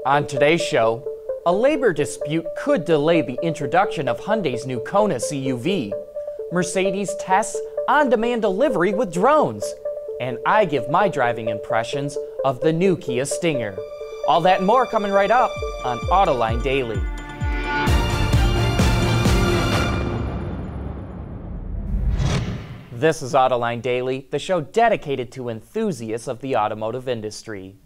On today's show, a labor dispute could delay the introduction of Hyundai's new Kona CUV. Mercedes tests on-demand delivery with drones. And I give my driving impressions of the new Kia Stinger. All that and more coming right up on Autoline Daily. This is Autoline Daily, the show dedicated to enthusiasts of the automotive industry.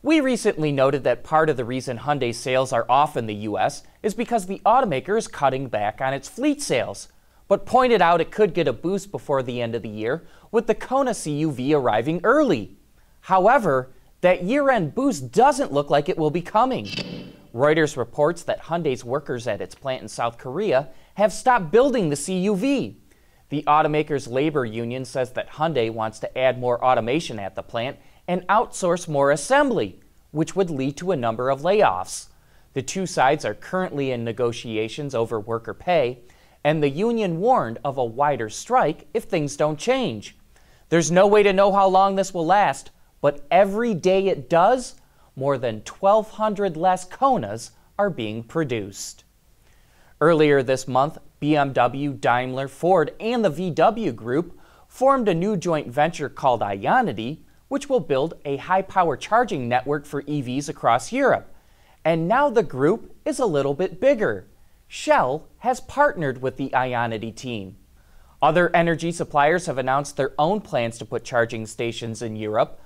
We recently noted that part of the reason Hyundai sales are off in the U.S. is because the automaker is cutting back on its fleet sales, but pointed out it could get a boost before the end of the year with the Kona CUV arriving early. However, that year-end boost doesn't look like it will be coming. Reuters reports that Hyundai's workers at its plant in South Korea have stopped building the CUV. The automaker's labor union says that Hyundai wants to add more automation at the plant and outsource more assembly, which would lead to a number of layoffs. The two sides are currently in negotiations over worker pay, and the union warned of a wider strike if things don't change. There's no way to know how long this will last, but every day it does, more than 1,200 less Konas are being produced. Earlier this month, BMW, Daimler, Ford, and the VW Group formed a new joint venture called IONITY, which will build a high-power charging network for EVs across Europe. And now the group is a little bit bigger. Shell has partnered with the IONITY team. Other energy suppliers have announced their own plans to put charging stations in Europe,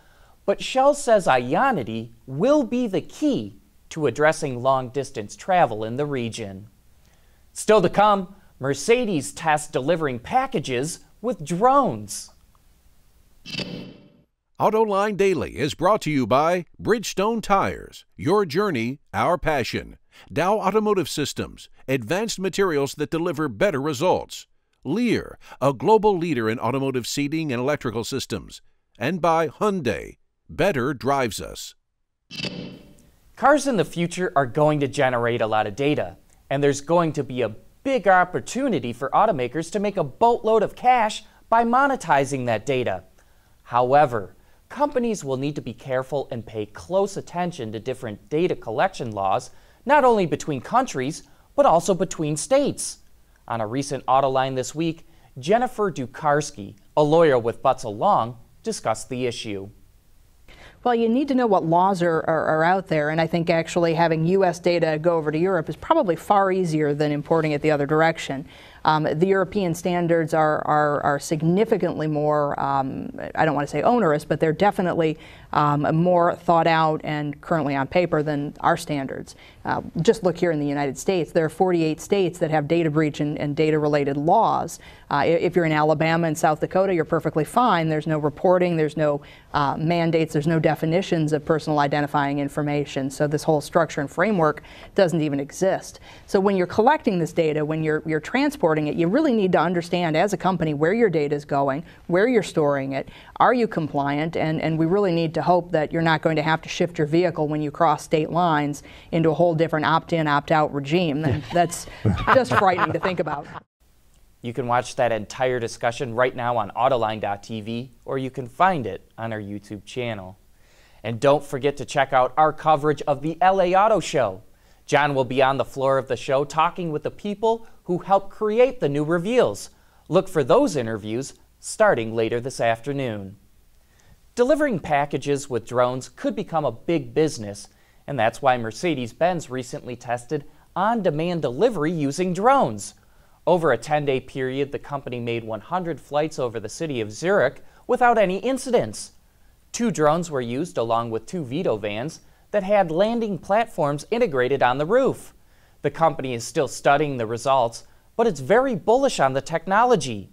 but Shell says IONITY will be the key to addressing long-distance travel in the region. Still to come, Mercedes tests delivering packages with drones. Autoline Daily is brought to you by Bridgestone Tires, your journey, our passion. Dow Automotive Systems, advanced materials that deliver better results. Lear, a global leader in automotive seating and electrical systems. And by Hyundai, better drives us. Cars in the future are going to generate a lot of data, and there's going to be a big opportunity for automakers to make a boatload of cash by monetizing that data. However, companies will need to be careful and pay close attention to different data collection laws, not only between countries, but also between states. On a recent Autoline this week, Jennifer Dukarski, a lawyer with Butts Along, discussed the issue. Well, you need to know what laws are out there, and I think actually having U.S. data go over to Europe is probably far easier than importing it the other direction. The European standards are significantly more, I don't want to say onerous, but they're definitely more thought out and currently on paper than our standards. Just look here in the United States. There are 48 states that have data breach and data-related laws. If you're in Alabama and South Dakota, you're perfectly fine. There's no reporting, there's no mandates, there's no definitions of personal identifying information. So this whole structure and framework doesn't even exist. So when you're collecting this data, when you're transporting it, you really need to understand as a company where your data is going, where you're storing it, are you compliant, and we really need to hope that you're not going to have to shift your vehicle when you cross state lines into a whole different opt-in, opt-out regime. That's just frightening to think about. You can watch that entire discussion right now on Autoline.tv, or you can find it on our YouTube channel. And don't forget to check out our coverage of the LA Auto Show. John will be on the floor of the show talking with the people who helped create the new reveals. Look for those interviews starting later this afternoon. Delivering packages with drones could become a big business, and that's why Mercedes-Benz recently tested on-demand delivery using drones. Over a 10-day period, the company made 100 flights over the city of Zurich without any incidents. 2 drones were used along with 2 Vito vans that had landing platforms integrated on the roof. The company is still studying the results, but it's very bullish on the technology.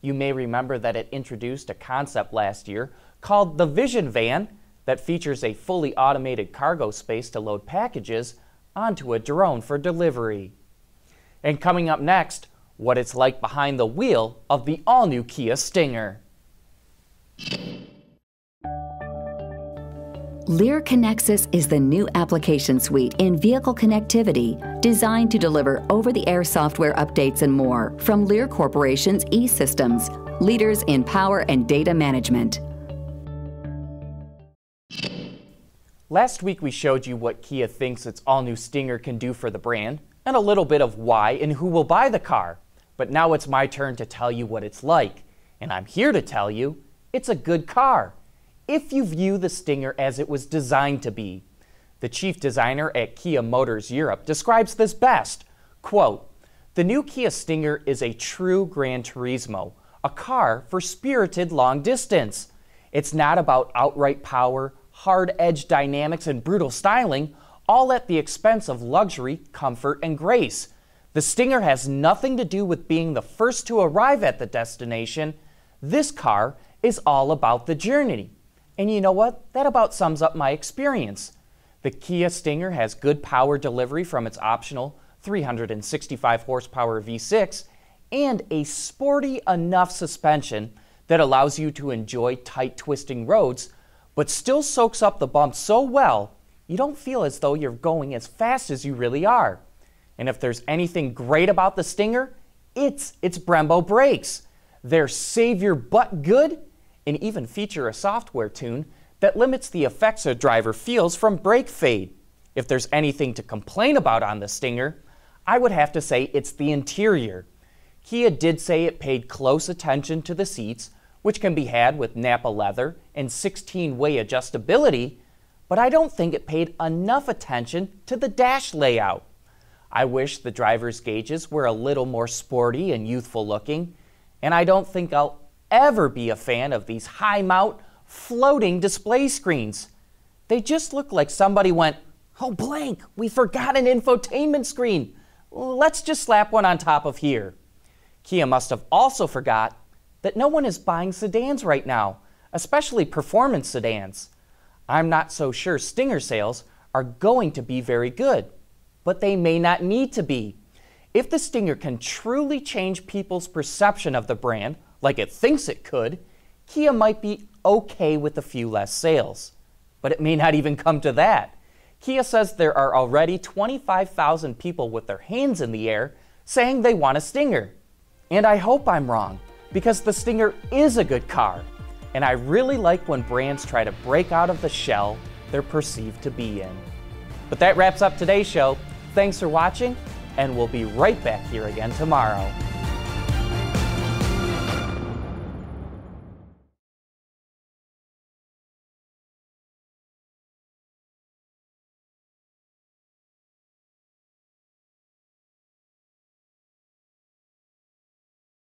You may remember that it introduced a concept last year called the Vision Van that features a fully automated cargo space to load packages onto a drone for delivery. And coming up next, what it's like behind the wheel of the all-new Kia Stinger. Lear Connexus is the new application suite in vehicle connectivity designed to deliver over-the-air software updates and more from Lear Corporation's E-Systems, leaders in power and data management. Last week we showed you what Kia thinks its all-new Stinger can do for the brand, and a little bit of why and who will buy the car. But now it's my turn to tell you what it's like. And I'm here to tell you, it's a good car, if you view the Stinger as it was designed to be. The chief designer at Kia Motors Europe describes this best. Quote, "The new Kia Stinger is a true Gran Turismo, a car for spirited long distance. It's not about outright power, hard-edge dynamics, and brutal styling, all at the expense of luxury, comfort, and grace. The Stinger has nothing to do with being the first to arrive at the destination. This car is all about the journey." And you know what? That about sums up my experience. The Kia Stinger has good power delivery from its optional 365 horsepower V6 and a sporty enough suspension that allows you to enjoy tight twisting roads, but still soaks up the bumps so well you don't feel as though you're going as fast as you really are. And if there's anything great about the Stinger, it's its Brembo brakes. They're save your butt good and even feature a software tune that limits the effects a driver feels from brake fade. If there's anything to complain about on the Stinger, I would have to say it's the interior. Kia did say it paid close attention to the seats, which can be had with Nappa leather and 16-way adjustability, but I don't think it paid enough attention to the dash layout. I wish the driver's gauges were a little more sporty and youthful looking, and I don't think I'll ever be a fan of these high-mount, floating display screens. They just look like somebody went, "Oh blank, we forgot an infotainment screen. Let's just slap one on top of here." Kia must have also forgot that no one is buying sedans right now, especially performance sedans. I'm not so sure Stinger sales are going to be very good, but they may not need to be. If the Stinger can truly change people's perception of the brand, like it thinks it could, Kia might be okay with a few less sales. But it may not even come to that. Kia says there are already 25,000 people with their hands in the air saying they want a Stinger. And I hope I'm wrong, because the Stinger is a good car. And I really like when brands try to break out of the shell they're perceived to be in. But that wraps up today's show. Thanks for watching, and we'll be right back here again tomorrow.